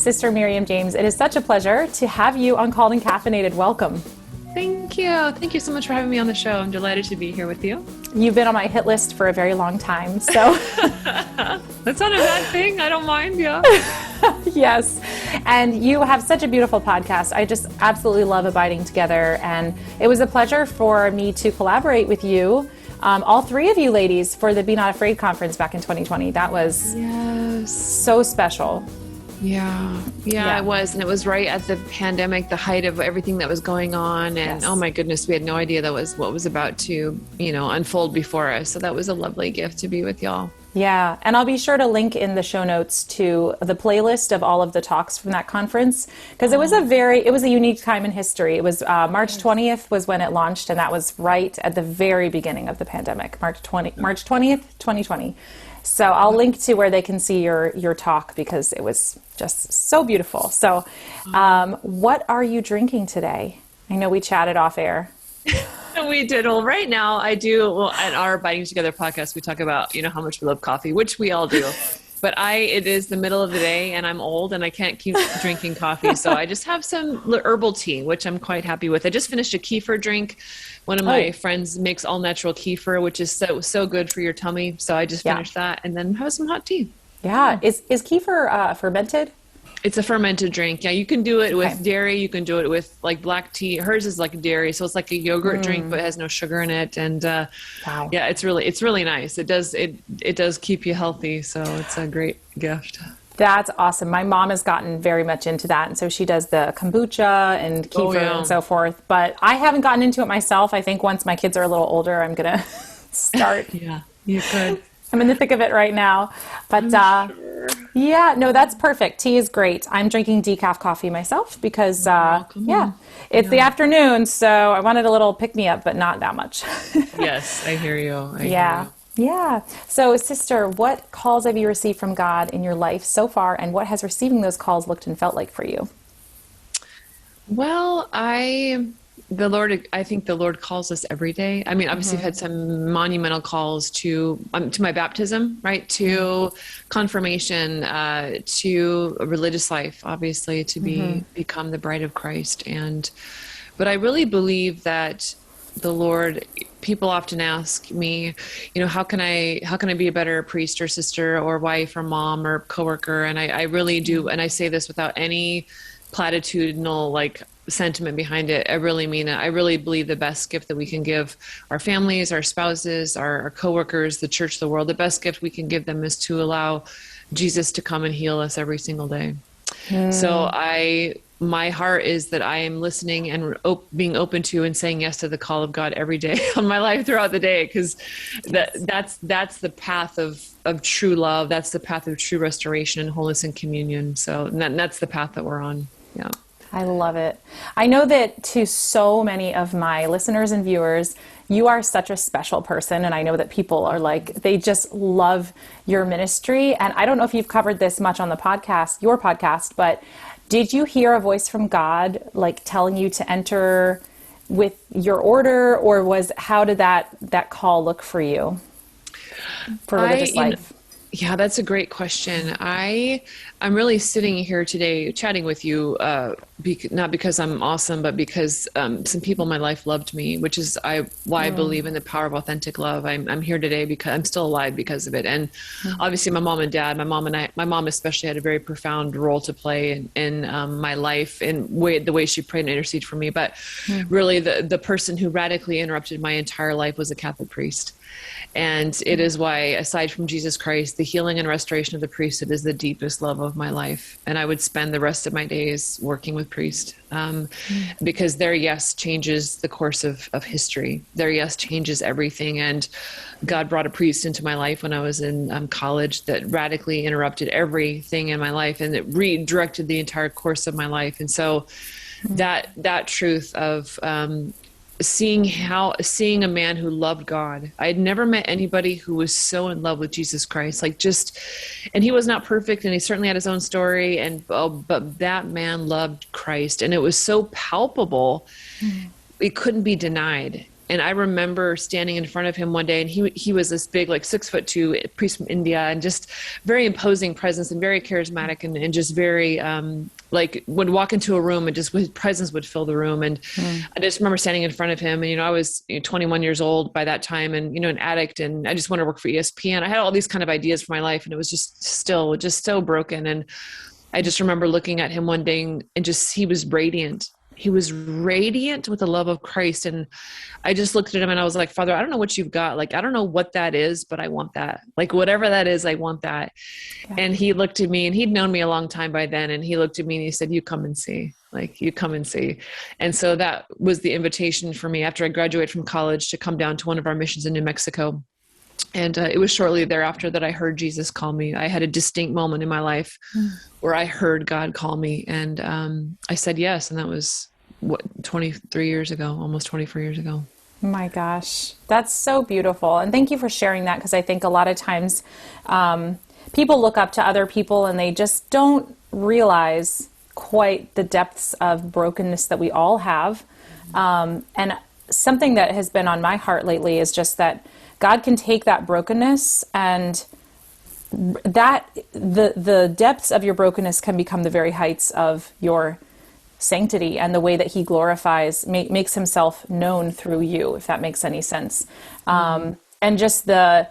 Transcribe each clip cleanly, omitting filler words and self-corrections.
Sister Miriam James. It is such a pleasure to have you on Called and Caffeinated. Welcome. Thank you. Thank you so much for having me on the show. I'm delighted to be here with you. You've been on my hit list for a very long time, so. That's not a bad thing. I don't mind, yeah. Yes. And you have such a beautiful podcast. I just absolutely love abiding together. And it was a pleasure for me to collaborate with you, all three of you ladies, for the Be Not Afraid conference back in 2020. That was so special. Yeah, it was. And it was right at the pandemic, the height of everything that was going on. And oh my goodness, we had no idea that was what was about to, unfold before us. So that was a lovely gift to be with y'all. Yeah, and I'll be sure to link in the show notes to the playlist of all of the talks from that conference, because it was a unique time in history. It was March 20th was when it launched, and that was right at the very beginning of the pandemic, March 20th, 2020. So I'll link to where they can see your talk, because it was just so beautiful. So what are you drinking today? I know we chatted off air. We did. Well, right now I do. Well, at our Biting Together podcast, we talk about, how much we love coffee, which we all do. But it is the middle of the day and I'm old and I can't keep drinking coffee. So I just have some herbal tea, which I'm quite happy with. I just finished a kefir drink. One of my friends makes all natural kefir, which is so good for your tummy. So I just finished that and then have some hot tea. Yeah. Is kefir fermented? It's a fermented drink. Yeah, you can do it with dairy. You can do it with like black tea. Hers is like dairy, so it's like a yogurt drink, but it has no sugar in it. And yeah, it's really nice. It does keep you healthy, so it's a great gift. That's awesome. My mom has gotten very much into that, and so she does the kombucha and kefir and so forth. But I haven't gotten into it myself. I think once my kids are a little older, I'm gonna start. Yeah, you could. I'm in the thick of it right now, but yeah, no, that's perfect. Tea is great. I'm drinking decaf coffee myself because it's the afternoon, so I wanted a little pick-me-up, but not that much. Yes, I hear you. Yeah. So, sister, what calls have you received from God in your life so far, and what has receiving those calls looked and felt like for you? Well, I think the Lord calls us every day. I mean, obviously I've had some monumental calls to my baptism, right? To confirmation, to a religious life, obviously, to become the bride of Christ. But I really believe that the Lord, people often ask me, how can I be a better priest or sister or wife or mom or coworker? And I really do. And I say this without any platitudinal, sentiment behind it. I really mean it. I really believe the best gift that we can give our families, our spouses, our coworkers, the church, the world, the best gift we can give them is to allow Jesus to come and heal us every single day. So my heart is that I am listening and being open to and saying yes to the call of God every day on my life throughout the day, because that's the path of true love. That's the path of true restoration and wholeness and communion. So that's the path that we're on. Yeah. I love it. I know that to so many of my listeners and viewers, you are such a special person. And I know that people are they just love your ministry. And I don't know if you've covered this much on the podcast, your podcast, but did you hear a voice from God, telling you to enter with your order, or how did that call look for you for religious life? Yeah, that's a great question. I'm really sitting here today chatting with you, not because I'm awesome, but because some people in my life loved me, which is why I believe in the power of authentic love. I'm here today because I'm still alive because of it. And obviously my mom and dad, my mom especially had a very profound role to play in my life and the way she prayed and interceded for me. But really the person who radically interrupted my entire life was a Catholic priest. And it is why, aside from Jesus Christ, the healing and restoration of the priesthood is the deepest love of my life. And I would spend the rest of my days working with priests because their yes changes the course of history. Their yes changes everything. And God brought a priest into my life when I was in college that radically interrupted everything in my life, and it redirected the entire course of my life. And so that truth of seeing a man who loved God. I had never met anybody who was so in love with Jesus Christ, and he was not perfect, and he certainly had his own story, but that man loved Christ, and it was so palpable. It couldn't be denied. And I remember standing in front of him one day, and he was this big, like 6'2" priest from India, and just very imposing presence and very charismatic, and just very like would walk into a room and just his presence would fill the room. And I just remember standing in front of him, and I was 21 years old by that time, and an addict, and I just wanted to work for ESPN. I had all these kind of ideas for my life, and it was just so broken. And I just remember looking at him one day, and just he was radiant. He was radiant with the love of Christ. And I just looked at him and I was like, Father, I don't know what you've got. Like, I don't know what that is, but I want that. Like, whatever that is, I want that. Yeah. And he looked at me, and he'd known me a long time by then. And he looked at me and he said, you come and see. Like, you come and see. And so that was the invitation for me after I graduated from college to come down to one of our missions in New Mexico. And it was shortly thereafter that I heard Jesus call me. I had a distinct moment in my life where I heard God call me, and I said yes. And that was 23 years ago, almost 24 years ago. My gosh, that's so beautiful. And thank you for sharing that, because I think a lot of times people look up to other people and they just don't realize quite the depths of brokenness that we all have. And something that has been on my heart lately is just that God can take that brokenness, and that the depths of your brokenness can become the very heights of your sanctity, and the way that he glorifies, makes himself known through you, if that makes any sense. And just I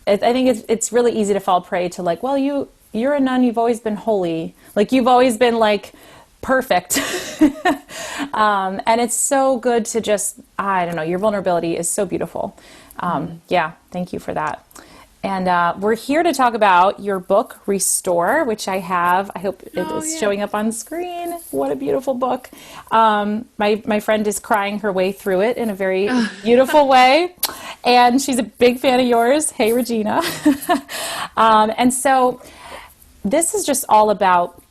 think it's really easy to fall prey to, like, well, you're a nun, you've always been holy, like you've always been like perfect. And it's so good to just, I don't know, your vulnerability is so beautiful. Yeah, thank you for that. And we're here to talk about your book, Restore, which I have. I hope it is showing up on screen. What a beautiful book. My friend is crying her way through it in a very beautiful way. And she's a big fan of yours. Hey, Regina. And so this is just all about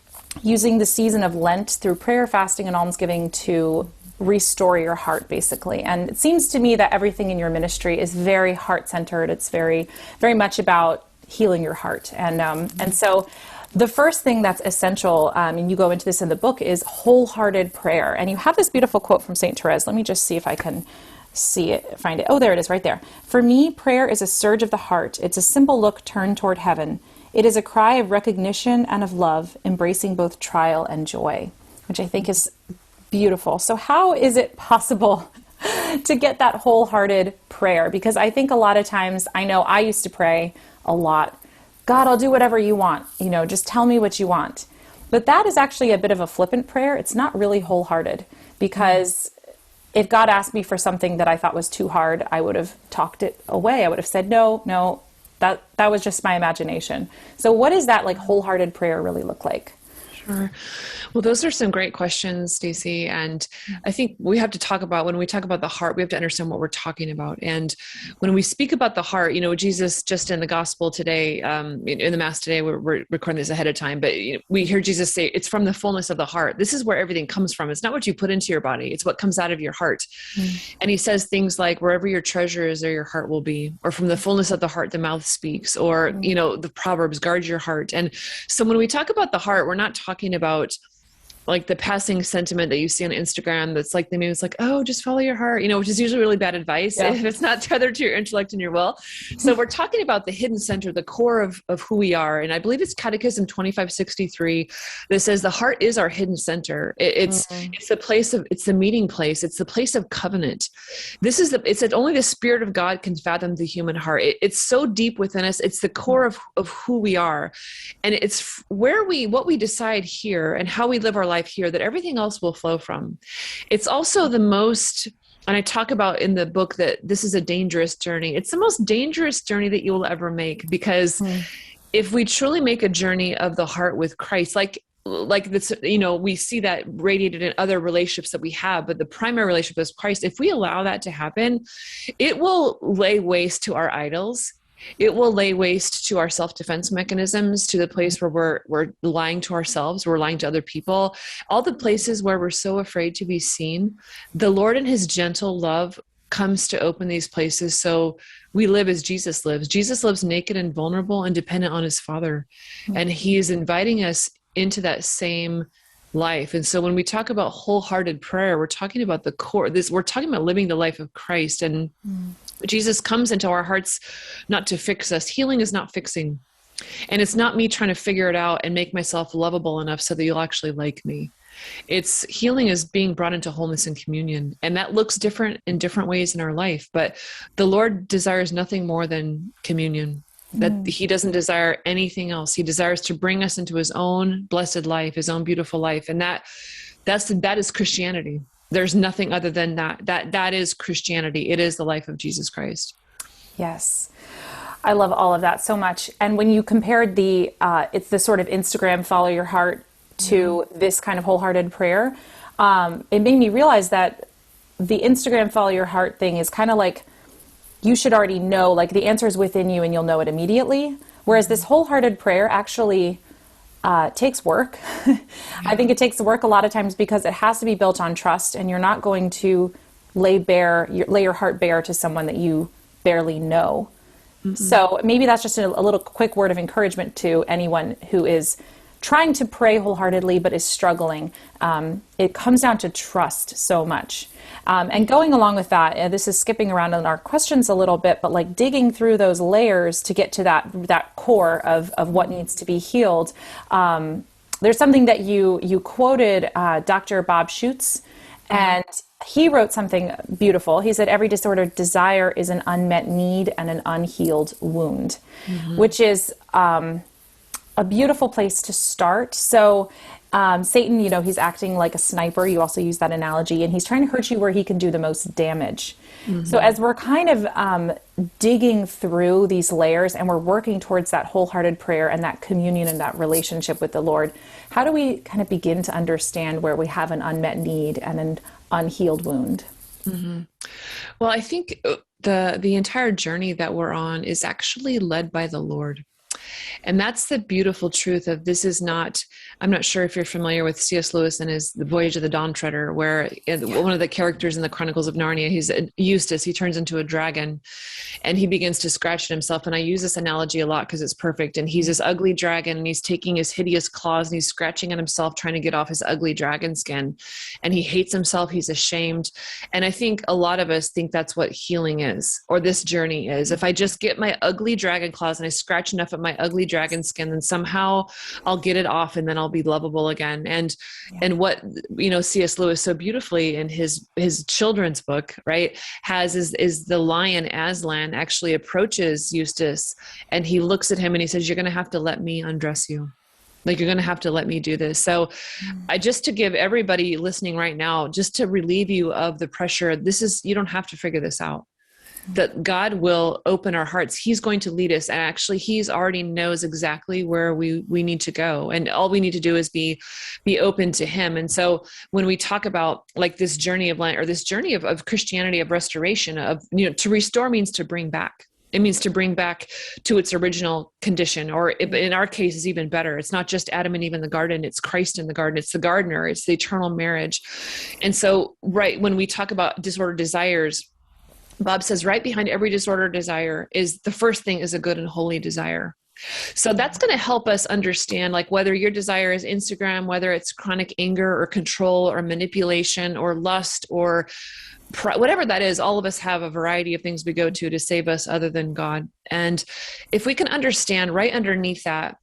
using the season of Lent through prayer, fasting, and almsgiving to restore your heart, basically. And it seems to me that everything in your ministry is very heart-centered. It's very, very much about healing your heart. And so the first thing that's essential, and you go into this in the book, is wholehearted prayer. And you have this beautiful quote from St. Therese. Let me just see if I can find it. Oh, there it is, right there. For me, prayer is a surge of the heart. It's a simple look turned toward heaven. It is a cry of recognition and of love, embracing both trial and joy, which I think is beautiful. So how is it possible to get that wholehearted prayer? Because I think a lot of times, I know I used to pray a lot, God, I'll do whatever you want, just tell me what you want. But that is actually a bit of a flippant prayer. It's not really wholehearted, because if God asked me for something that I thought was too hard, I would have talked it away. I would have said, no, that was just my imagination. So what does that wholehearted prayer really look like? Sure. Well, those are some great questions, Stacey. And I think we have to talk about, when we talk about the heart, we have to understand what we're talking about. And when we speak about the heart, Jesus, just in the gospel today, in the Mass today, we're recording this ahead of time, but we hear Jesus say, it's from the fullness of the heart. This is where everything comes from. It's not what you put into your body. It's what comes out of your heart. And he says things like, wherever your treasure is, there your heart will be, or from the fullness of the heart, the mouth speaks, or, the Proverbs, guard your heart. And so when we talk about the heart, we're not talking about like the passing sentiment that you see on Instagram that's like the news, like, oh, just follow your heart, which is usually really bad advice if it's not tethered to your intellect and your will. So we're talking about the hidden center, the core of who we are. And I believe it's Catechism 2563 that says the heart is our hidden center. It's the place it's the meeting place. It's the place of covenant. It's that only the Spirit of God can fathom the human heart. It's so deep within us. It's the core of who we are. And it's what we decide here and how we live our life here that everything else will flow from. It's also the most, and I talk about in the book that this is a dangerous journey. It's the most dangerous journey that you will ever make, because if we truly make a journey of the heart with Christ, like this, we see that radiated in other relationships that we have, but the primary relationship is Christ. If we allow that to happen, it will lay waste to our idols. It will lay waste to our self-defense mechanisms, to the place where we're lying to ourselves, we're lying to other people, all the places where we're so afraid to be seen. The Lord in his gentle love comes to open these places so we live as Jesus lives. Jesus lives naked and vulnerable and dependent on his Father. And he is inviting us into that same life. And so when we talk about wholehearted prayer, we're talking about the core. We're talking about living the life of Christ. And Jesus comes into our hearts not to fix us. Healing is not fixing. And it's not me trying to figure it out and make myself lovable enough so that you'll actually like me. It's healing is being brought into wholeness and communion. And that looks different in different ways in our life. But the Lord desires nothing more than communion. That he doesn't desire anything else. He desires to bring us into his own blessed life, his own beautiful life. And that is Christianity. There's nothing other than that. That is Christianity. It is the life of Jesus Christ. Yes. I love all of that so much. And when you compared it's the sort of Instagram follow your heart to this kind of wholehearted prayer, it made me realize that the Instagram follow your heart thing is kind of like, you should already know, like the answer is within you and you'll know it immediately. Whereas this wholehearted prayer actually takes work. I think it takes work a lot of times because it has to be built on trust, and you're not going to lay your heart bare to someone that you barely know. So maybe that's just a little quick word of encouragement to anyone who is trying to pray wholeheartedly but is struggling. It comes down to trust so much. And going along with that, this is skipping around on our questions a little bit, but like digging through those layers to get to that core of what needs to be healed. There's something that you quoted Dr. Bob Schutz, and he wrote something beautiful. He said, every disordered desire is an unmet need and an unhealed wound, which is a beautiful place to start. So Satan, he's acting like a sniper. You also use that analogy, and he's trying to hurt you where he can do the most damage. So as we're kind of digging through these layers and we're working towards that wholehearted prayer and that communion and that relationship with the Lord, how do we kind of begin to understand where we have an unmet need and an unhealed wound? Well, I think the entire journey that we're on is actually led by the Lord. And that's the beautiful truth of this is not, I'm not sure if you're familiar with C.S. Lewis and his The Voyage of the Dawn Treader, where one of the characters in the Chronicles of Narnia, he's Eustace, he turns into a dragon and he begins to scratch at himself. And I use this analogy a lot because it's perfect. And he's this ugly dragon and he's taking his hideous claws and he's scratching at himself, trying to get off his ugly dragon skin. And he hates himself. He's ashamed. And I think a lot of us think that's what healing is, or this journey is. If I just get my ugly dragon claws and I scratch enough at my ugly dragon skin, then somehow I'll get it off and then I'll be lovable again. And what, C.S. Lewis so beautifully in his children's book, right, has is the lion Aslan actually approaches Eustace and he looks at him and he says, you're going to have to let me undress you. Like, you're going to have to let me do this. So just to give everybody listening right now, just to relieve you of the pressure, you don't have to figure this out. That God will open our hearts. He's going to lead us. And actually, he's already knows exactly where we need to go. And all we need to do is be open to him. And so when we talk about like this journey of life, or this journey of Christianity, of restoration, to restore means to bring back. It means to bring back to its original condition, or in our case is even better. It's not just Adam and Eve in the garden, it's Christ in the garden, it's the gardener, it's the eternal marriage. And so, right, when we talk about disordered desires, Bob says right behind every disordered desire is the first thing is a good and holy desire. So that's going to help us understand, like, whether your desire is Instagram, whether it's chronic anger or control or manipulation or lust or whatever that is. All of us have a variety of things we go to save us other than God. And if we can understand right underneath that,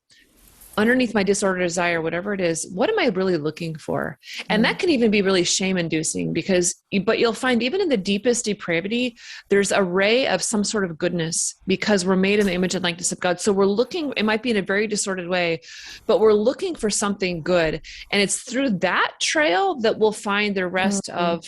underneath my disordered desire, whatever it is, what am I really looking for? And that can even be really shame inducing but you'll find even in the deepest depravity, there's a ray of some sort of goodness because we're made in the image and likeness of God. So we're looking, it might be in a very distorted way, but we're looking for something good. And it's through that trail that we'll find the rest of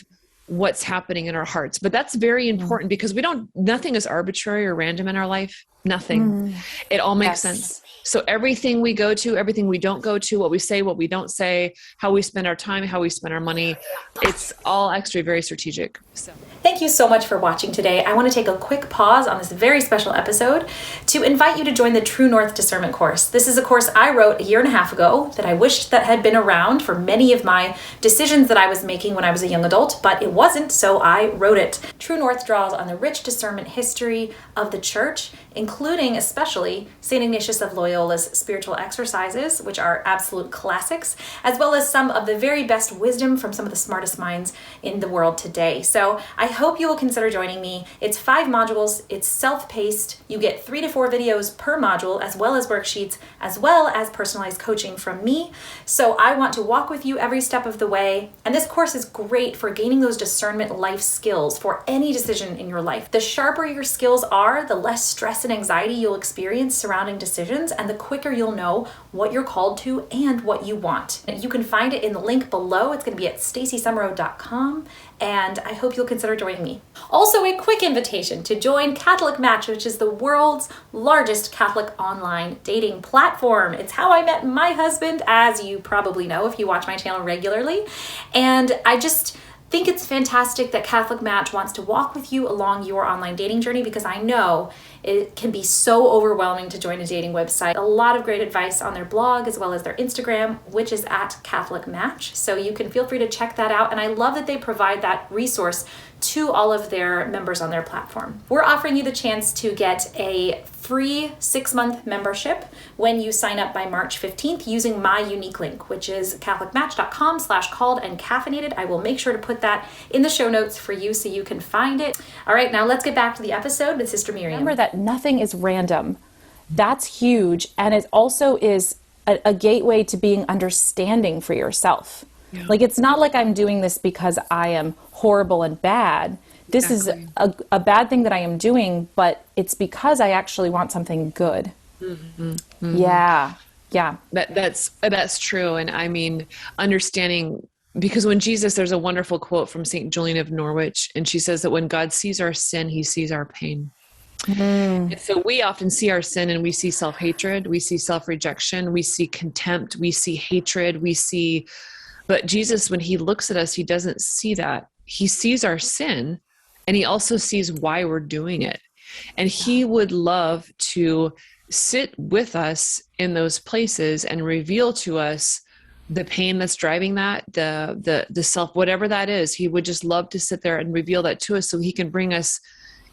what's happening in our hearts. But that's very important because nothing is arbitrary or random in our life. Nothing. It all makes sense. So everything we go to, everything we don't go to, what we say, what we don't say, how we spend our time, how we spend our money, it's all actually very strategic. So. Thank you so much for watching today. I want to take a quick pause on this very special episode to invite you to join the True North Discernment course. This is a course I wrote a year and a half ago that I wished that had been around for many of my decisions that I was making when I was a young adult, but it wasn't, so I wrote it. True North draws on the rich discernment history of the church, including including especially St. Ignatius of Loyola's spiritual exercises, which are absolute classics, as well as some of the very best wisdom from some of the smartest minds in the world today. So I hope you will consider joining me. It's 5 modules, it's self-paced, you get 3 to 4 videos per module, as well as worksheets, as well as personalized coaching from me. So I want to walk with you every step of the way, and this course is great for gaining those discernment life skills for any decision in your life. The sharper your skills are, the less stress and anxiety you'll experience surrounding decisions, and the quicker you'll know what you're called to and what you want. And you can find it in the link below. It's going to be at stacysummerow.com, and I hope you'll consider joining me. Also, a quick invitation to join Catholic Match, which is the world's largest Catholic online dating platform. It's how I met my husband, as you probably know if you watch my channel regularly. And I just think it's fantastic that Catholic Match wants to walk with you along your online dating journey, because I know it can be so overwhelming to join a dating website. A lot of great advice on their blog as well as their Instagram, which is at Catholic Match. So you can feel free to check that out. And I love that they provide that resource to all of their members on their platform. We're offering you the chance to get a free 6-month membership when you sign up by March 15th using my unique link, which is catholicmatch.com/calledandcaffeinated. I will make sure to put that in the show notes for you so you can find it. All right, now let's get back to the episode with Sister Miriam. Remember that nothing is random. That's huge. And it also is a gateway to being understanding for yourself. Yeah. Like, it's not like I'm doing this because I am horrible and bad. This exactly. is a bad thing that I am doing, but it's because I actually want something good. Mm-hmm. Mm-hmm. Yeah. Yeah. That's true. And I mean, understanding, because when Jesus, there's a wonderful quote from St. Julian of Norwich, and she says that when God sees our sin, he sees our pain. And so we often see our sin and we see self-hatred, we see self-rejection, we see contempt, we see hatred, but Jesus, when he looks at us, he doesn't see that. He sees our sin, and he also sees why we're doing it. And he would love to sit with us in those places and reveal to us the pain that's driving that, the self, whatever that is. He would just love to sit there and reveal that to us so he can bring us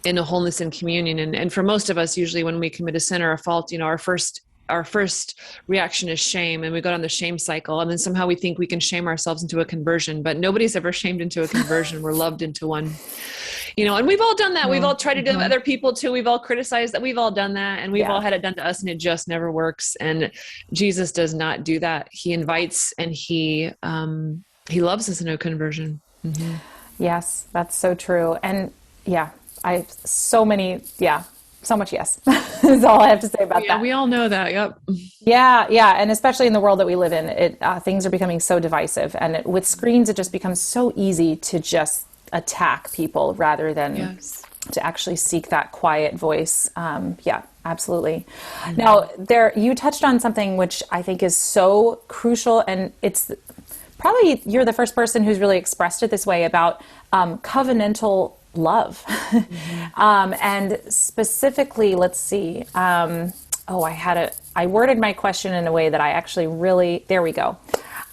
into wholeness and communion. And for most of us, usually when we commit a sin or a fault, our first reaction is shame, and we go down the shame cycle, and then somehow we think we can shame ourselves into a conversion, but nobody's ever shamed into a conversion. We're loved into one, and we've all done that. We've all tried to do it with other people too. We've all criticized that. We've all done that, and we've all had it done to us, and it just never works. And Jesus does not do that. He invites, and he loves us into a conversion. Mm-hmm. Yes, that's so true. And so much yes. Is all I have to say about that. We all know that. Yep. Yeah. And especially in the world that we live in, things are becoming so divisive. And with screens, it just becomes so easy to just attack people rather than to actually seek that quiet voice. Absolutely. Mm-hmm. Now, you touched on something which I think is so crucial, and it's probably you're the first person who's really expressed it this way about covenantal love. Mm-hmm. And specifically, let's see. I worded my question in a way that I actually really, there we go,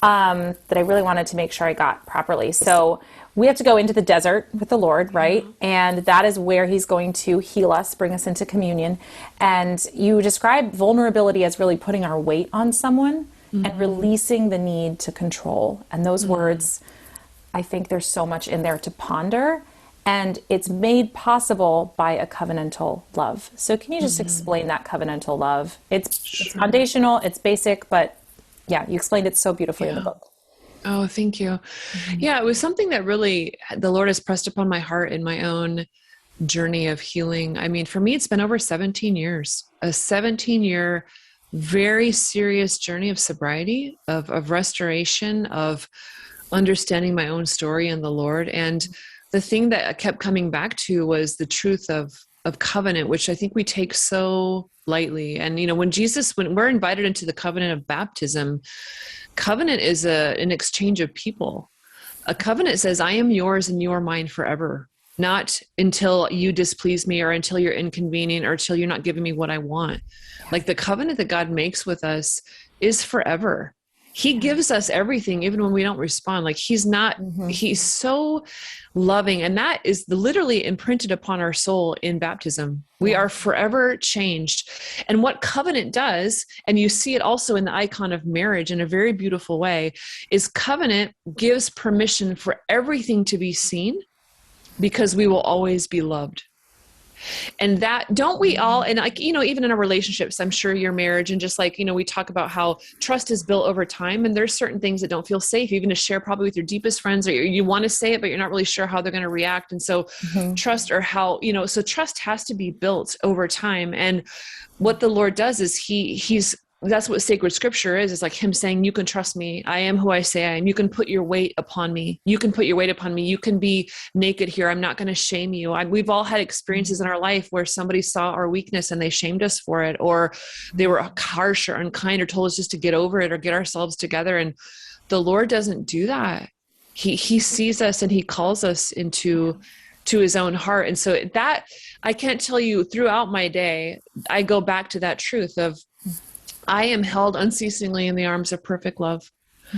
that I really wanted to make sure I got properly. So we have to go into the desert with the Lord, right? Mm-hmm. And that is where he's going to heal us, bring us into communion. And you describe vulnerability as really putting our weight on someone and releasing the need to control. And those words, I think there's so much in there to ponder. And it's made possible by a covenantal love. So can you just explain that covenantal love? It's foundational, it's basic, but you explained it so beautifully in the book. Oh, thank you. Mm-hmm. Yeah, it was something that really the Lord has pressed upon my heart in my own journey of healing. I mean, for me, it's been over 17 years, a 17-year, very serious journey of sobriety, of restoration, of understanding my own story in the Lord. And the thing that I kept coming back to was the truth of covenant, which I think we take so lightly. And, when we're invited into the covenant of baptism, covenant is an exchange of people. A covenant says, I am yours and you are mine forever, not until you displease me or until you're inconvenient or until you're not giving me what I want. Like the covenant that God makes with us is forever. he gives us everything, even when we don't respond. Like he's so loving. And that is literally imprinted upon our soul in baptism. We are forever changed. And what covenant does, and you see it also in the icon of marriage in a very beautiful way, is covenant gives permission for everything to be seen because we will always be loved. And that, don't we all, and like, even in our relationships, I'm sure your marriage, and just like, we talk about how trust is built over time, and there's certain things that don't feel safe, even to share probably with your deepest friends, or you want to say it, but you're not really sure how they're going to react. And so trust, or how, so trust has to be built over time. And what the Lord does is that's what sacred scripture is. It's like him saying, you can trust me. I am who I say I am. You can put your weight upon me. You can put your weight upon me. You can be naked here. I'm not going to shame you. We've all had experiences in our life where somebody saw our weakness and they shamed us for it, or they were harsh or unkind, or told us just to get over it or get ourselves together. And the Lord doesn't do that. He sees us and he calls us to his own heart. And so that, I can't tell you, throughout my day, I go back to that truth of, I am held unceasingly in the arms of perfect love,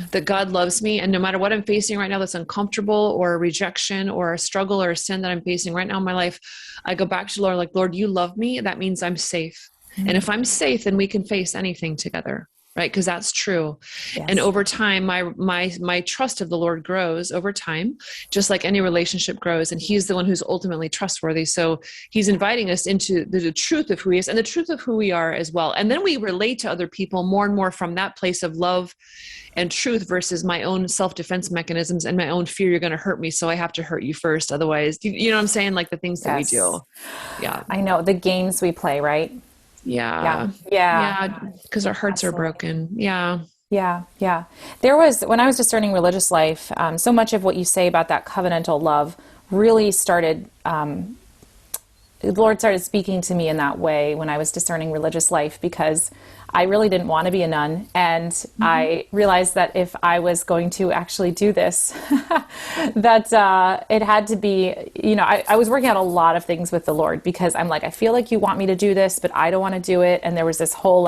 that God loves me. And no matter what I'm facing right now that's uncomfortable, or a rejection or a struggle or a sin that I'm facing right now in my life, I go back to the Lord, like, Lord, you love me. That means I'm safe. And if I'm safe, then we can face anything together. Right? Because that's true. Yes. And over time, my trust of the Lord grows over time, just like any relationship grows. And he's the one who's ultimately trustworthy. So he's inviting us into the truth of who he is and the truth of who we are as well. And then we relate to other people more and more from that place of love and truth versus my own self-defense mechanisms and my own fear. You're going to hurt me, so I have to hurt you first. Otherwise, you know what I'm saying? Like the things that we do. Yeah. I know, the games we play, right? Yeah. Because our hearts are broken. Yeah. There was, when I was discerning religious life, so much of what you say about that covenantal love really started, the Lord started speaking to me in that way when I was discerning religious life, because I really didn't want to be a nun. And I realized that if I was going to actually do this, that it had to be, I was working out a lot of things with the Lord, because I'm like, I feel like you want me to do this, but I don't want to do it. And there was this whole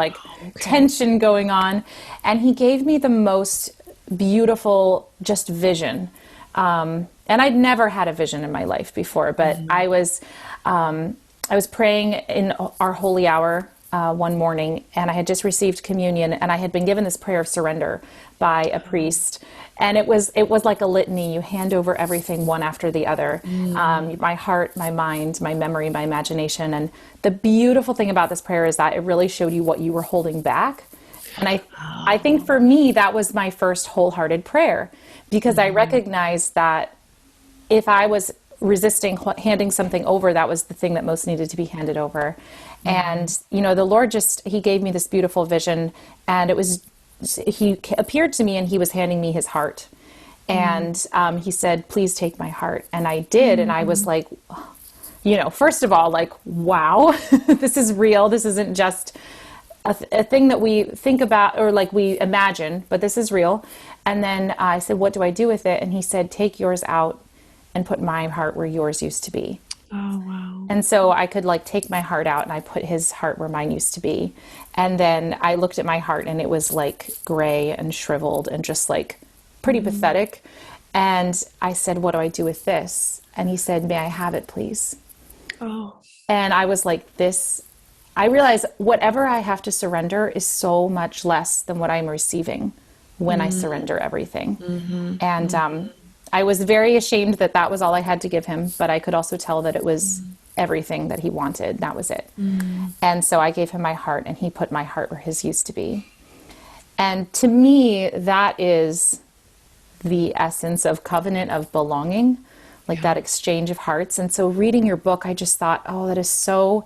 tension going on. And he gave me the most beautiful just vision. And I'd never had a vision in my life before, but I was praying in our holy hour one morning, and I had just received communion, and I had been given this prayer of surrender by a priest. And it was like a litany. You hand over everything one after the other. My heart, my mind, my memory, my imagination. And the beautiful thing about this prayer is that it really showed you what you were holding back. And I think for me, that was my first wholehearted prayer, because I recognized that if I was resisting handing something over, that was the thing that most needed to be handed over. And, the Lord he gave me this beautiful vision, and he appeared to me and he was handing me his heart. And he said, please take my heart. And I did. And I was like, first of all, like, wow, this is real. This isn't just a thing that we think about or like we imagine, but this is real. And then I said, what do I do with it? And he said, take yours out and put my heart where yours used to be. Oh, wow. And so I could take my heart out, and I put his heart where mine used to be. And then I looked at my heart, and it was gray and shriveled and just pretty pathetic. And I said, what do I do with this? And he said, may I have it, please? Oh. And I was like, I realized whatever I have to surrender is so much less than what I'm receiving when I surrender everything. And I was very ashamed that was all I had to give him, but I could also tell that it was everything that he wanted. That was it. And so I gave him my heart, and he put my heart where his used to be. And to me, that is the essence of covenant, of belonging, that exchange of hearts. And so reading your book, I just thought, oh, that is so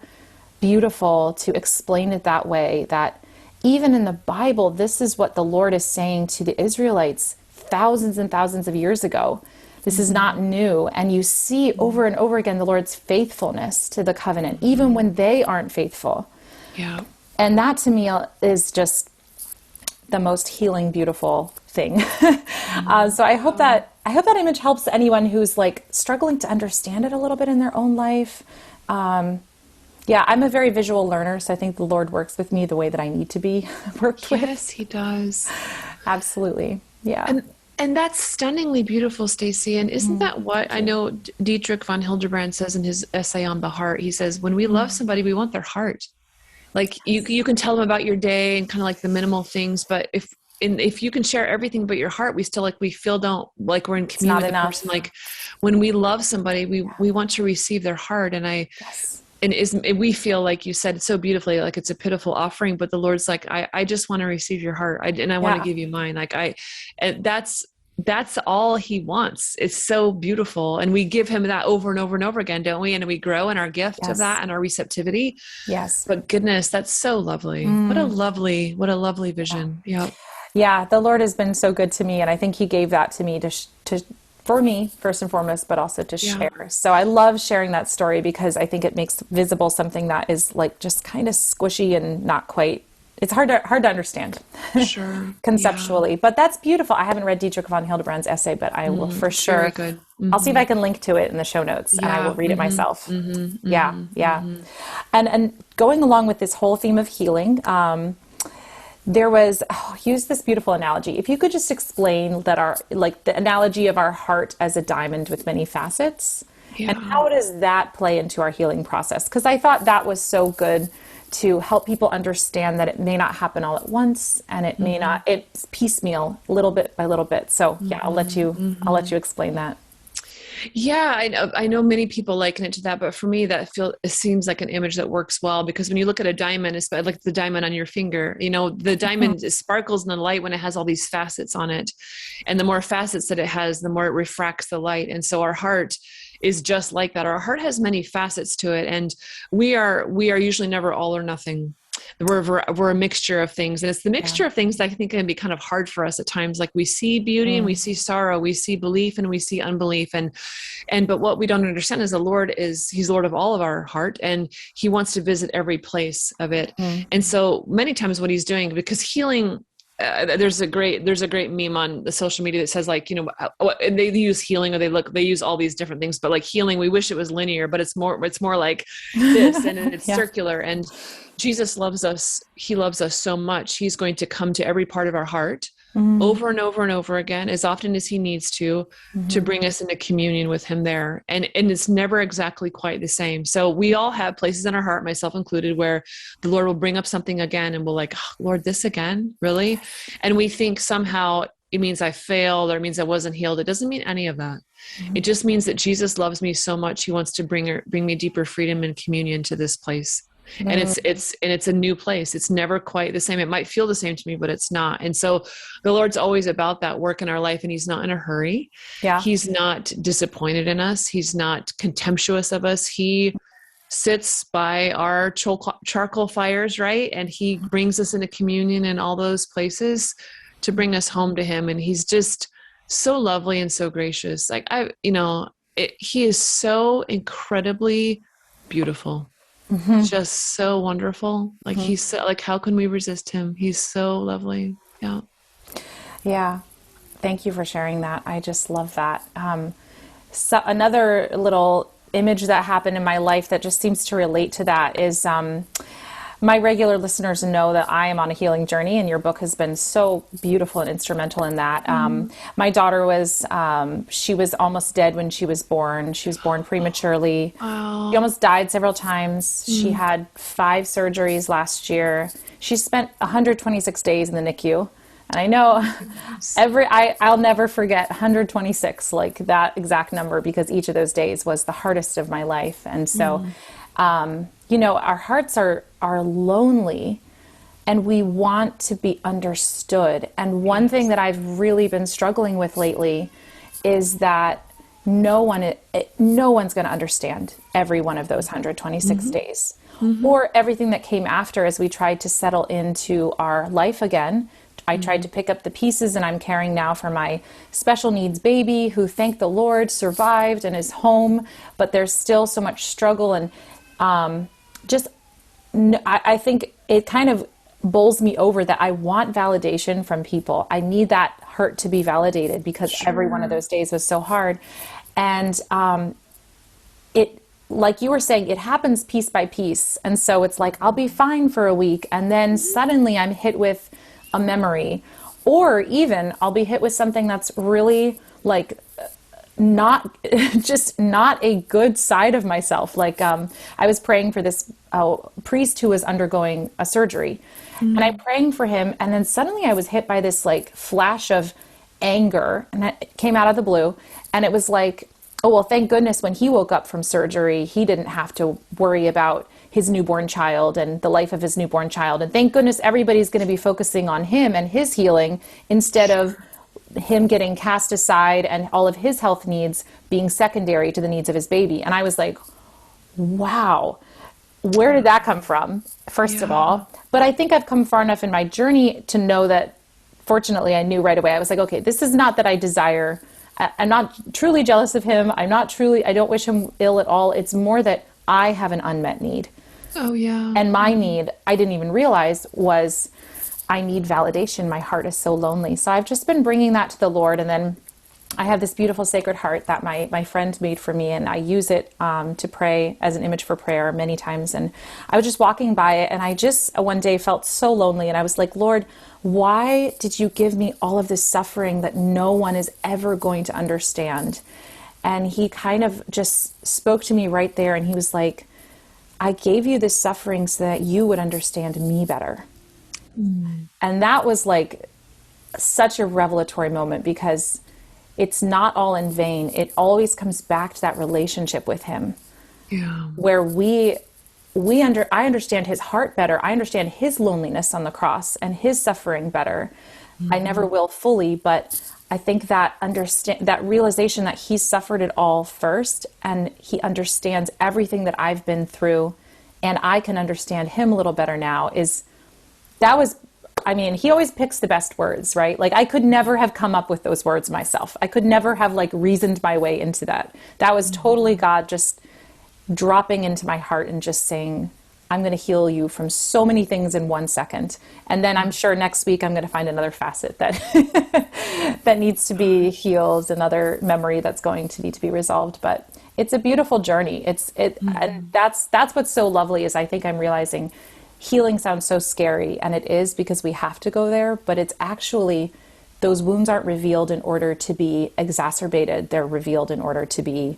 beautiful to explain it that way, that even in the Bible, this is what the Lord is saying to the Israelites thousands and thousands of years ago. This is not new. And you see over and over again the Lord's faithfulness to the covenant, even when they aren't faithful. Yeah. And that to me is just the most healing, beautiful thing. So I hope that image helps anyone who's struggling to understand it a little bit in their own life. I'm a very visual learner, so I think the Lord works with me the way that I need to be worked with. Yes, he does. Absolutely. Yeah. And that's stunningly beautiful, Stacey. And isn't that what I know Dietrich von Hildebrand says in his essay on the heart? He says, when we love somebody, we want their heart. Like you can tell them about your day and kind of like the minimal things, but if you can share everything but your heart, we feel don't like we're in communion with the person. Like when we love somebody, we want to receive their heart. And we feel like you said so beautifully, like it's a pitiful offering, but the Lord's like, I just want to receive your heart. I want to give you mine. And that's all he wants. It's so beautiful. And we give him that over and over and over again, don't we? And we grow in our gift of that and our receptivity. Yes. But goodness, that's so lovely. What a lovely vision. Yeah. Yeah. The Lord has been so good to me. And I think he gave that to me for me, first and foremost, but also to share. So I love sharing that story because I think it makes visible something that is like just kind of squishy and not quite, it's hard to understand conceptually, but that's beautiful. I haven't read Dietrich von Hildebrand's essay, but I will for sure. Very good. I'll see if I can link to it in the show notes and I will read it myself. And going along with this whole theme of healing, there was, use this beautiful analogy. If you could just explain that the analogy of our heart as a diamond with many facets, and how does that play into our healing process? Because I thought that was so good to help people understand that it may not happen all at once, and it may not, it's piecemeal, little bit by little bit. So I'll let you explain that. Yeah, I know many people liken it to that, but for me, it seems like an image that works well, because when you look at a diamond, it's like the diamond on your finger. The diamond sparkles in the light when it has all these facets on it, and the more facets that it has, the more it refracts the light. And so our heart is just like that. Our heart has many facets to it, and we are usually never all or nothing. We're a mixture of things, and it's the mixture of things that I think can be kind of hard for us at times. Like we see beauty and we see sorrow, we see belief and we see unbelief, but what we don't understand is he's Lord of all of our heart, and he wants to visit every place of it. And so many times what he's doing, because healing, there's a great meme on the social media that says, like, they use healing, or they use all these different things, but like healing, we wish it was linear, but it's more like this, and it's circular. And Jesus loves us. He loves us so much. He's going to come to every part of our heart over and over and over again, as often as he needs to bring us into communion with him there. And it's never exactly quite the same. So we all have places in our heart, myself included, where the Lord will bring up something again, and we'll like, oh, Lord, this again, really? And we think somehow it means I failed, or it means I wasn't healed. It doesn't mean any of that. It just means that Jesus loves me so much. He wants to bring me deeper freedom and communion to this place. And it's a new place. It's never quite the same. It might feel the same to me, but it's not. And so the Lord's always about that work in our life, and he's not in a hurry. Yeah. He's not disappointed in us. He's not contemptuous of us. He sits by our charcoal fires, right? And he brings us into communion in all those places to bring us home to him. And he's just so lovely and so gracious. Like he is so incredibly beautiful. Just so wonderful. Like he's so, like, how can we resist him? He's so lovely. Yeah. Thank you for sharing that. I just love that. So another little image that happened in my life that just seems to relate to that is, my regular listeners know that I am on a healing journey, and your book has been so beautiful and instrumental in that. My daughter she was almost dead when she was born. She was born prematurely. Wow. She almost died several times. She had 5 surgeries last year. She spent 126 days in the NICU. And I know I'll never forget 126, like that exact number, because each of those days was the hardest of my life. And so, our hearts are lonely, and we want to be understood. And one thing that I've really been struggling with lately is that no one's going to understand every one of those 126 days, or everything that came after as we tried to settle into our life again. I tried to pick up the pieces, and I'm caring now for my special needs baby, who, thank the Lord, survived and is home, but there's still so much struggle. And I think it kind of bowls me over that I want validation from people. I need that hurt to be validated, because every one of those days was so hard. And it, like you were saying, it happens piece by piece. And so it's like, I'll be fine for a week, and then suddenly I'm hit with a memory Or even I'll be hit with something that's really like not just not a good side of myself. Like I was praying for this priest who was undergoing a surgery, and I'm praying for him, and then suddenly I was hit by this like flash of anger, and it came out of the blue, and it was like, oh well, thank goodness when he woke up from surgery he didn't have to worry about his newborn child and the life of his newborn child, and thank goodness everybody's going to be focusing on him and his healing instead of him getting cast aside and all of his health needs being secondary to the needs of his baby. And I was like, wow, where did that come from, first of all? But I think I've come far enough in my journey to know that, fortunately, I knew right away. I was like, okay, this is not that I desire, I'm not truly jealous of him. I don't wish him ill at all. It's more that I have an unmet need. Oh, yeah. And my need, I didn't even realize, was I need validation. My heart is so lonely. So I've just been bringing that to the Lord. And then I have this beautiful sacred heart that my friend made for me, and I use it to pray as an image for prayer many times. And I was just walking by it, and I just one day felt so lonely. And I was like, Lord, why did you give me all of this suffering that no one is ever going to understand? And he kind of just spoke to me right there. And he was like, I gave you this suffering so that you would understand me better. And that was like such a revelatory moment, because it's not all in vain. It always comes back to that relationship with him, where I understand his heart better. I understand his loneliness on the cross and his suffering better. I never will fully, but I think that that realization that he suffered it all first, and he understands everything that I've been through, and I can understand him a little better now, he always picks the best words, right? Like I could never have come up with those words myself. I could never have like reasoned my way into that. That was totally God just dropping into my heart and just saying, I'm going to heal you from so many things in 1 second. And then I'm sure next week I'm going to find another facet that that needs to be healed, another memory that's going to need to be resolved. But it's a beautiful journey. And that's what's so lovely, is I think I'm realizing healing sounds so scary, and it is, because we have to go there, but it's actually, those wounds aren't revealed in order to be exacerbated. They're revealed in order to be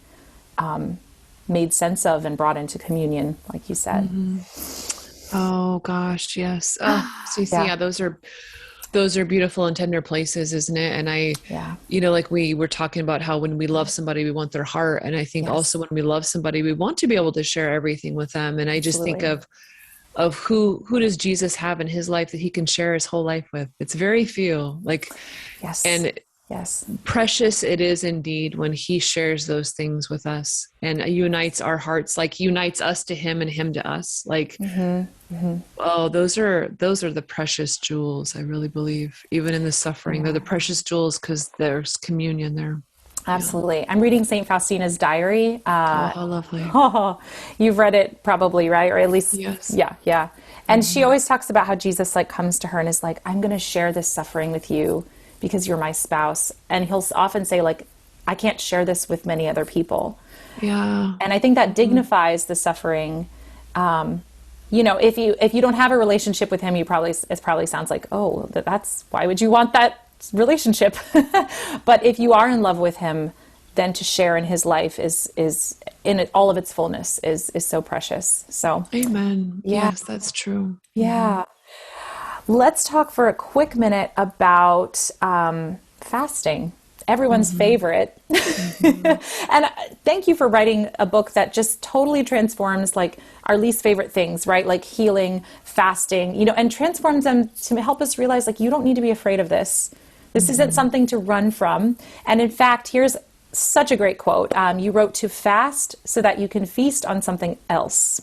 made sense of and brought into communion, like you said. Oh gosh, yes. Those are beautiful and tender places, isn't it? And like we were talking about how when we love somebody, we want their heart. And I think also when we love somebody, we want to be able to share everything with them. And I just think of who does Jesus have in his life that he can share his whole life with? It's very few. Precious it is indeed when he shares those things with us and unites our hearts, like unites us to him and him to us. Like, oh, those are the precious jewels. I really believe, even in the suffering, they're the precious jewels because there's communion there. Absolutely. I'm reading St. Faustina's diary. How lovely. You've read it probably, right? Or at least, yes. Yeah. And she always talks about how Jesus like comes to her and is like, I'm going to share this suffering with you because you're my spouse. And he'll often say like, I can't share this with many other people. Yeah. And I think that dignifies the suffering. If you don't have a relationship with him, it probably sounds like, oh, that's, why would you want that relationship? But if you are in love with him, then to share in his life is in it, all of its fullness is so precious. So amen. Yes, that's true. Yeah. Let's talk for a quick minute about fasting, everyone's favorite. And thank you for writing a book that just totally transforms like our least favorite things, right? Like healing, fasting, and transforms them to help us realize like, you don't need to be afraid of this. This isn't something to run from. And in fact, here's such a great quote. You wrote to fast so that you can feast on something else.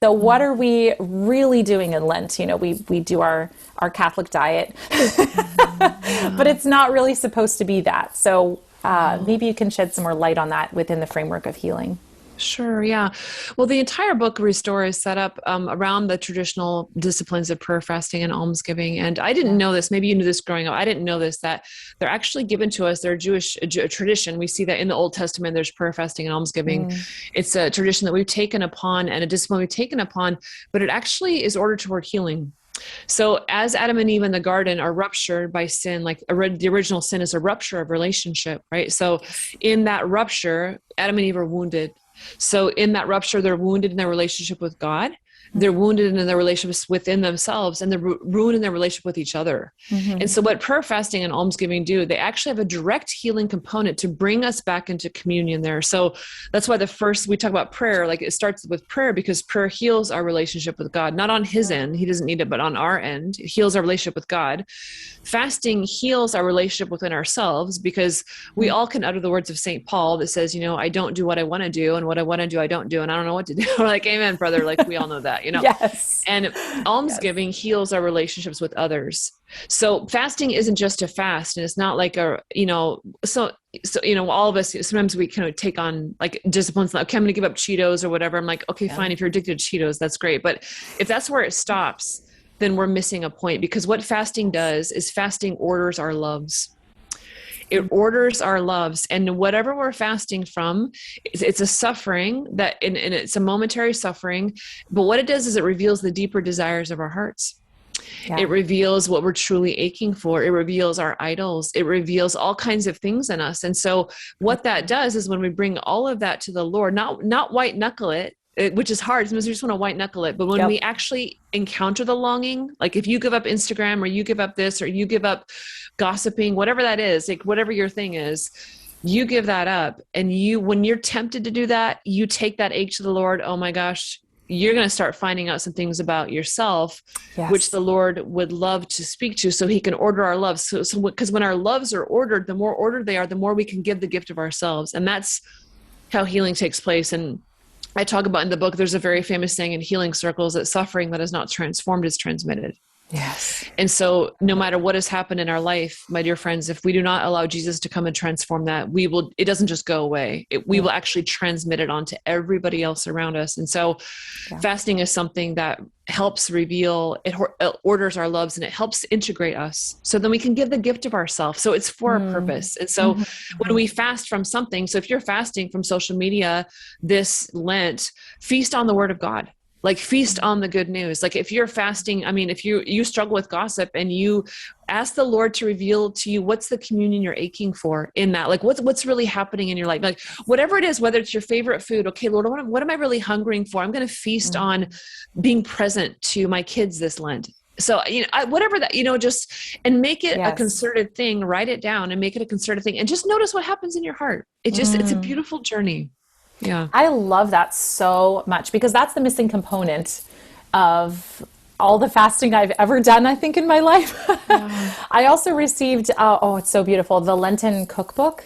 So what are we really doing in Lent? We do our Catholic diet, but it's not really supposed to be that. So maybe you can shed some more light on that within the framework of healing. Sure. Yeah. Well, the entire book Restore is set up around the traditional disciplines of prayer, fasting, and almsgiving. And I didn't know this. Maybe you knew this growing up. I didn't know this, that they're actually given to us. They're a Jewish tradition. We see that in the Old Testament, there's prayer, fasting, and almsgiving. It's a tradition that we've taken upon and a discipline we've taken upon, but it actually is ordered toward healing. So as Adam and Eve in the garden are ruptured by sin, like the original sin is a rupture of relationship, right? So in that rupture, Adam and Eve are wounded. So in that rupture, they're wounded in their relationship with God. They're wounded in their relationships within themselves, and they're ruined in their relationship with each other. And so what prayer, fasting, and almsgiving do, they actually have a direct healing component to bring us back into communion there. So that's why we talk about prayer, like it starts with prayer, because prayer heals our relationship with God, not on his end. He doesn't need it, but on our end, it heals our relationship with God. Fasting heals our relationship within ourselves, because we all can utter the words of St. Paul that says, I don't do what I want to do, and what I want to do, I don't do, and I don't know what to do. Like, amen, brother. Like, we all know that. Yes. And almsgiving heals our relationships with others. So fasting isn't just to fast, and it's not like all of us, sometimes we kind of take on like disciplines, like, okay, I'm going to give up Cheetos or whatever. I'm like, okay, fine. If you're addicted to Cheetos, that's great. But if that's where it stops, then we're missing a point, because what fasting does is fasting orders our loves. It orders our loves, and whatever we're fasting from, it's a suffering and it's a momentary suffering. But what it does is it reveals the deeper desires of our hearts. Yeah. It reveals what we're truly aching for. It reveals our idols. It reveals all kinds of things in us. And so what that does is when we bring all of that to the Lord, not white knuckle it, which is hard. Sometimes we just want to white knuckle it. But when we actually encounter the longing, like if you give up Instagram, or you give up this, or you give up gossiping, whatever that is, like whatever your thing is, you give that up. And when you're tempted to do that, you take that ache to the Lord. Oh my gosh, you're going to start finding out some things about yourself, which the Lord would love to speak to, so he can order our loves. So because when our loves are ordered, the more ordered they are, the more we can give the gift of ourselves. And that's how healing takes place. And I talk about in the book, there's a very famous saying in healing circles that suffering that is not transformed is transmitted. Yes. And so no matter what has happened in our life, my dear friends, if we do not allow Jesus to come and transform that, it doesn't just go away. We will actually transmit it onto everybody else around us. And so fasting is something that helps reveal, it orders our loves, and it helps integrate us. So then we can give the gift of ourselves. So it's for a purpose. And so when we fast from something, so if you're fasting from social media this Lent, feast on the word of God. Like, feast on the good news. Like, if you're fasting, if you struggle with gossip, and you ask the Lord to reveal to you what's the communion you're aching for in that, like what's really happening in your life, like whatever it is, whether it's your favorite food. Okay, Lord, what am I really hungering for? I'm going to feast on being present to my kids this Lent. So, whatever that, and make it a concerted thing, write it down and make it a concerted thing, and just notice what happens in your heart. It's a beautiful journey. Yeah. I love that so much, because that's the missing component of all the fasting I've ever done, I think, in my life. I also received, it's so beautiful, the Lenten cookbook,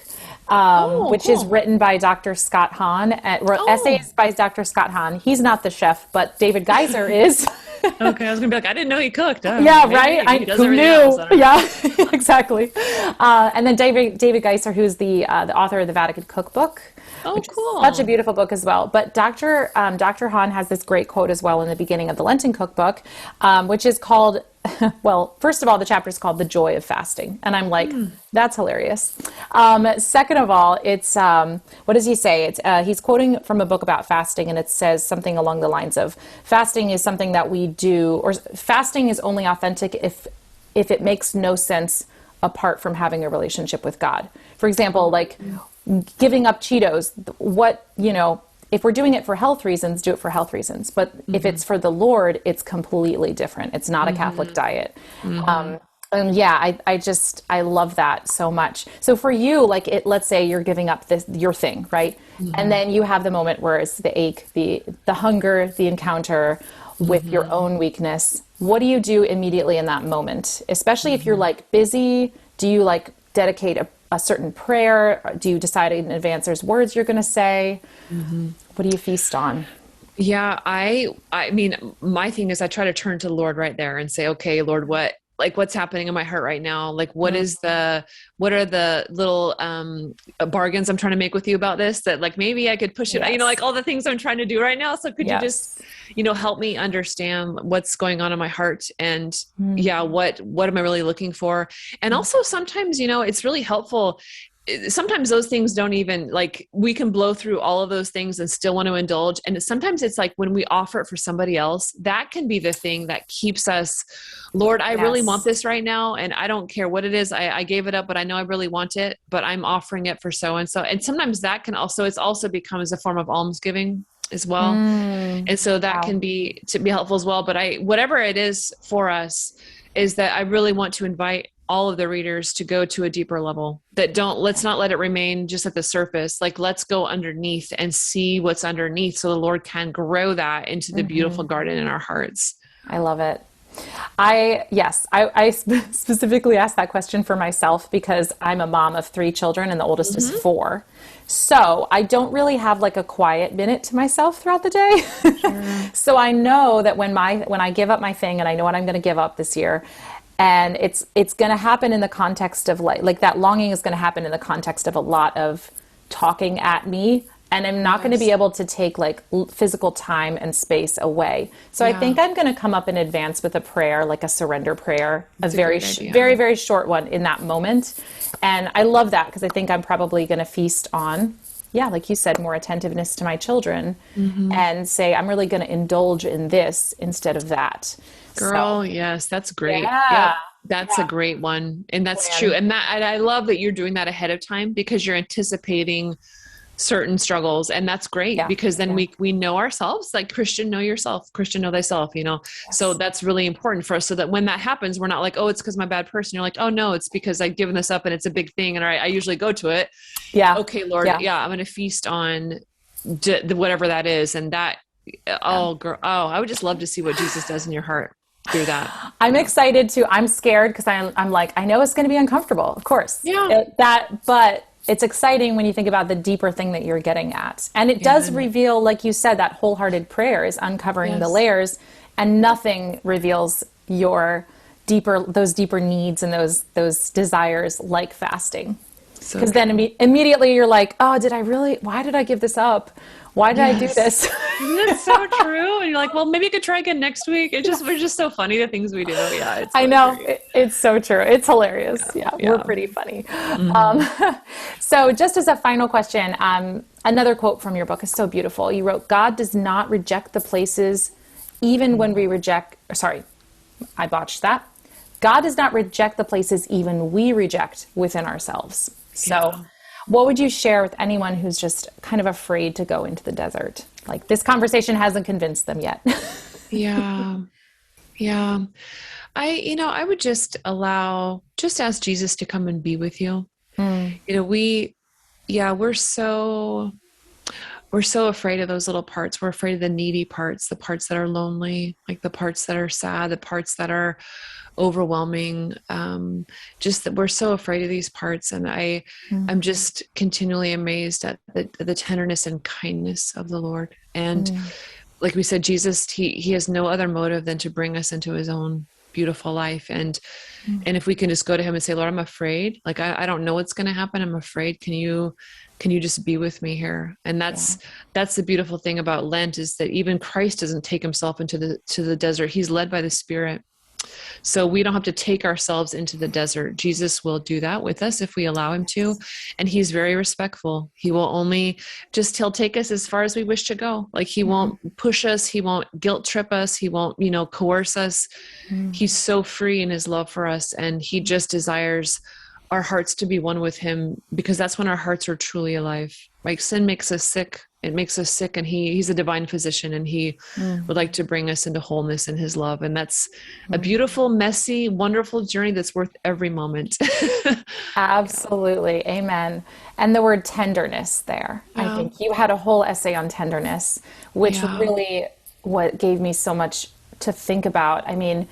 which is written by Dr. Scott Hahn, essays by Dr. Scott Hahn. He's not the chef, but David Geiser is. Okay, I was gonna be like, I didn't know he cooked. Oh, yeah, right. He does everything else. Yeah, exactly. And then David Geiser, who's the author of the Vatican Cookbook. Oh, cool! Such a beautiful book as well. But Dr. Hahn has this great quote as well in the beginning of the Lenten Cookbook, which is called, well, first of all, the chapter is called "The Joy of Fasting," and I'm like, that's hilarious. Second of all, it's what does he say? It's he's quoting from a book about fasting, and it says something along the lines of, "Fasting is something that we do, or fasting is only authentic if it makes no sense apart from having a relationship with God." For example, like giving up Cheetos, if we're doing it for health reasons, do it for health reasons. But if it's for the Lord, it's completely different. It's not a Catholic diet. And yeah, I love that so much. So for you, let's say you're giving up your thing, right? And then you have the moment where it's the ache, the hunger, the encounter with your own weakness. What do you do immediately in that moment? Especially if you're busy, do you dedicate a certain prayer? Do you decide in advance there's words you're going to say? What do you feast on? Yeah, I mean, my thing is I try to turn to the Lord right there and say, okay, Lord, what's happening in my heart right now? What are the little bargains I'm trying to make with you about this, that maybe I could push it, all the things I'm trying to do right now. So could you just, help me understand what's going on in my heart, and what am I really looking for? And also sometimes, it's really helpful sometimes those things don't even, like, we can blow through all of those things and still want to indulge. And sometimes it's like when we offer it for somebody else, that can be the thing that keeps us, Lord, I really want this right now. And I don't care what it is. I gave it up, but I know I really want it, but I'm offering it for so-and-so. And sometimes that can also, it's also becomes a form of almsgiving as well. And so that can be to be helpful as well. But whatever it is for us, is that I really want to invite all of the readers to go to a deeper level, that let's not let it remain just at the surface. Like, let's go underneath and see what's underneath, so the Lord can grow that into the beautiful garden in our hearts. I love it. I specifically asked that question for myself because I'm a mom of 3 children and the oldest is 4. So I don't really have like a quiet minute to myself throughout the day. So I know that when I give up my thing, and I know what I'm going to give up this year, and it's going to happen in the context of like that longing is going to happen in the context of a lot of talking at me. And I'm not going to be able to take like physical time and space away. So I think I'm going to come up in advance with a prayer, like a surrender prayer, That's a very, very, very short one in that moment. And I love that because I think I'm probably going to feast on, like you said, more attentiveness to my children and say, I'm really going to indulge in this instead of that. Girl, yes, that's great. Yeah. Yep. That's a great one. And that's true. And I love that you're doing that ahead of time, because you're anticipating certain struggles, and that's great because then we know ourselves, like, Christian, know yourself, Christian, know thyself, so that's really important for us, so that when that happens, we're not like, oh, it's because my bad person. You're like, oh no, it's because I've given this up and it's a big thing, and I usually go to it. Okay, Lord, I'm going to feast on whatever that is. And that, I would just love to see what Jesus does in your heart through that. I'm excited too. I'm scared because I'm like, I know it's going to be uncomfortable, of course. But it's exciting when you think about the deeper thing that you're getting at. And it does reveal, like you said, that wholehearted prayer is uncovering the layers, and nothing reveals those deeper needs and those desires like fasting. Because then immediately you're like, oh, why did I give this up? Why did I do this? Isn't it so true? And you're like, well, maybe you could try again next week. We're just so funny, the things we do. Yeah, it's I know. It's so true. It's hilarious. We're pretty funny. So just as a final question, another quote from your book is so beautiful. You wrote, God does not reject the places even when we reject, sorry, I botched that. God does not reject the places even we reject within ourselves. So what would you share with anyone who's just kind of afraid to go into the desert? Like, this conversation hasn't convinced them yet. I would just ask Jesus to come and be with you. We're so afraid of those little parts. We're afraid of the needy parts, the parts that are lonely, like the parts that are sad, the parts that are overwhelming. Just that we're so afraid of these parts. And I'm just continually amazed at the tenderness and kindness of the Lord. And like we said, Jesus, he has no other motive than to bring us into his own beautiful life. And if we can just go to him and say, Lord, I'm afraid, like, I don't know what's going to happen. I'm afraid. Can you just be with me here? And that's the beautiful thing about Lent, is that even Christ doesn't take himself into the desert. He's led by the Spirit. So we don't have to take ourselves into the desert. Jesus will do that with us if we allow him to. And he's very respectful. He'll take us as far as we wish to go. Like, he won't push us. He won't guilt trip us. He won't, coerce us. He's so free in his love for us. And he just desires our hearts to be one with him, because that's when our hearts are truly alive. Like, sin makes us sick. It makes us sick, and he's a divine physician, and he would like to bring us into wholeness in his love. And that's a beautiful, messy, wonderful journey that's worth every moment. Absolutely. Amen. And the word tenderness there. I think you had a whole essay on tenderness, which really what gave me so much to think about. I mean,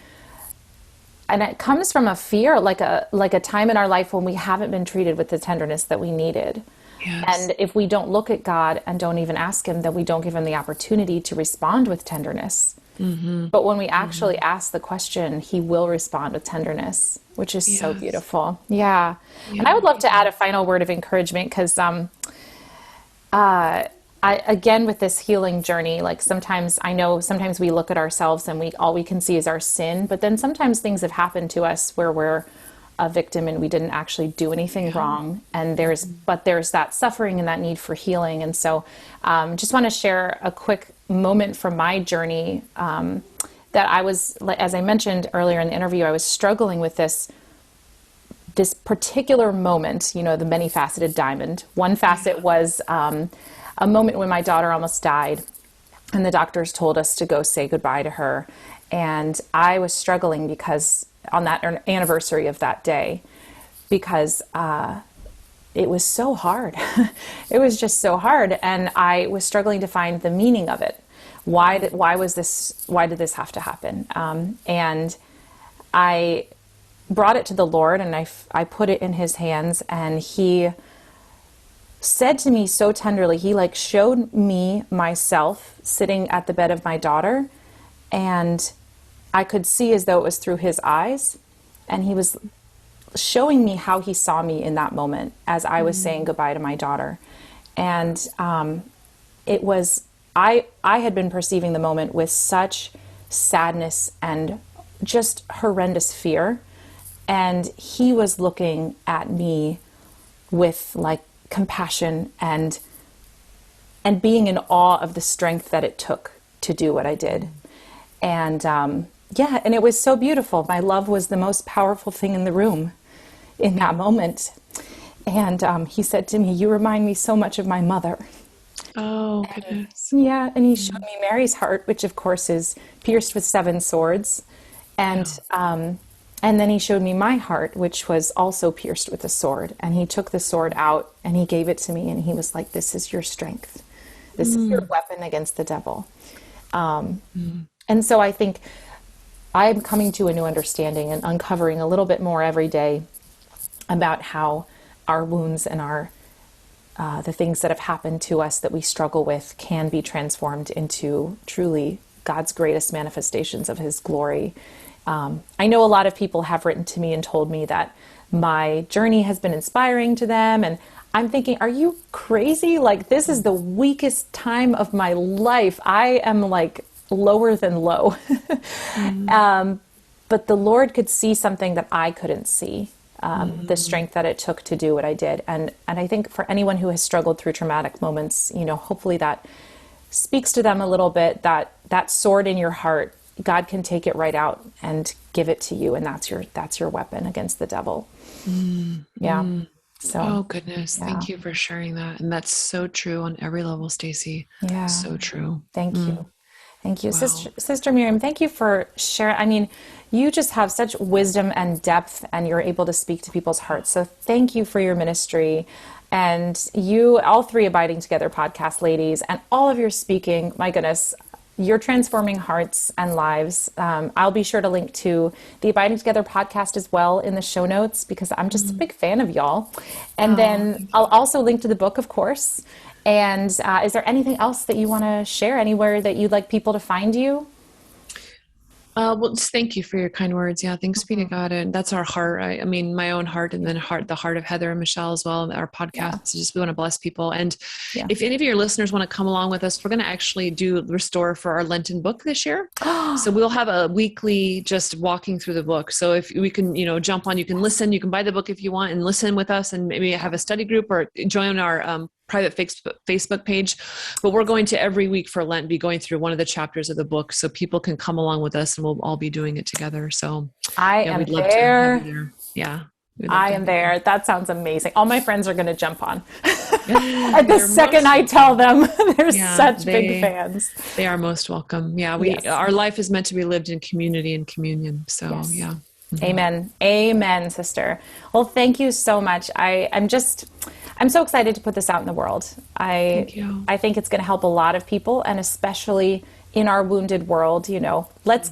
and it comes from a fear, like a time in our life when we haven't been treated with the tenderness that we needed. Yes. And if we don't look at God and don't even ask him, then we don't give him the opportunity to respond with tenderness. But when we actually ask the question, he will respond with tenderness, which is so beautiful. Yeah. And I would love to add a final word of encouragement, because again, with this healing journey, like, sometimes we look at ourselves and all we can see is our sin, but then sometimes things have happened to us where we're a victim and we didn't actually do anything wrong. And there's that suffering and that need for healing. And so just want to share a quick moment from my journey that I was, as I mentioned earlier in the interview, I was struggling with this particular moment, the many-faceted diamond. One facet was a moment when my daughter almost died, and the doctors told us to go say goodbye to her. And I was struggling because on that anniversary of that day, because it was so hard. It was just so hard. And I was struggling to find the meaning of it. Why did this have to happen? And I brought it to the Lord, and I put it in his hands, and he said to me so tenderly, he showed me myself sitting at the bed of my daughter, and I could see as though it was through his eyes, and he was showing me how he saw me in that moment as I was saying goodbye to my daughter. And it was, I had been perceiving the moment with such sadness and just horrendous fear. And he was looking at me with compassion and being in awe of the strength that it took to do what I did. And and it was so beautiful. My love was the most powerful thing in the room in that moment. And he said to me, "You remind me so much of my mother." Oh, goodness. Yeah, and he showed me Mary's heart, which of course is pierced with 7 swords. And then he showed me my heart, which was also pierced with a sword. And he took the sword out and he gave it to me. And he was like, "This is your strength. This is your weapon against the devil." And so I think I'm coming to a new understanding and uncovering a little bit more every day about how our wounds and the things that have happened to us that we struggle with can be transformed into truly God's greatest manifestations of his glory. I know a lot of people have written to me and told me that my journey has been inspiring to them. And I'm thinking, are you crazy? This is the weakest time of my life. I am lower than low. But the Lord could see something that I couldn't see, the strength that it took to do what I did. And I think for anyone who has struggled through traumatic moments, hopefully that speaks to them a little bit, that sword in your heart, God can take it right out and give it to you. And that's your weapon against the devil. Yeah. So, oh goodness. Yeah. Thank you for sharing that. And that's so true on every level, Stacy. Yeah. So true. Thank you. Thank you. Wow. Sister Miriam, thank you for sharing. I mean, you just have such wisdom and depth, and you're able to speak to people's hearts. So thank you for your ministry. And you, all 3 Abiding Together podcast ladies, and all of your speaking, my goodness, you're transforming hearts and lives. I'll be sure to link to the Abiding Together podcast as well in the show notes, because I'm just a big fan of y'all. And then I'll also link to the book, of course. And is there anything else that you want to share, anywhere that you'd like people to find you? Well, just thank you for your kind words. Yeah, thanks be to God. And that's our heart. I mean, my own heart, and then the heart of Heather and Michelle as well. Our podcast. So just we want to bless people. And if any of your listeners want to come along with us, we're going to actually do Restore for our Lenten book this year. So we'll have a weekly just walking through the book. So if we can, jump on, you can listen, you can buy the book if you want and listen with us, and maybe have a study group or join our private Facebook page. But we're going to every week for Lent be going through one of the chapters of the book, so people can come along with us and we'll all be doing it together. So I am there. Yeah. I am there. That sounds amazing. All my friends are going to jump on. At the second I tell them, they're such big fans. They are most welcome. Yeah. Our life is meant to be lived in community and communion. So yeah. Mm-hmm. Amen. Amen, sister. Well, thank you so much. I'm so excited to put this out in the world. Thank you. I think it's going to help a lot of people, and especially in our wounded world, let's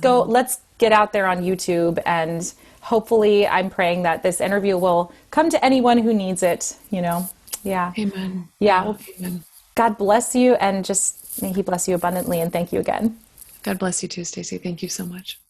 get out there on YouTube, and hopefully I'm praying that this interview will come to anyone who needs it, Yeah. Amen. Yeah. Well, amen. God bless you, and just may he bless you abundantly, and thank you again. God bless you too, Stacy. Thank you so much.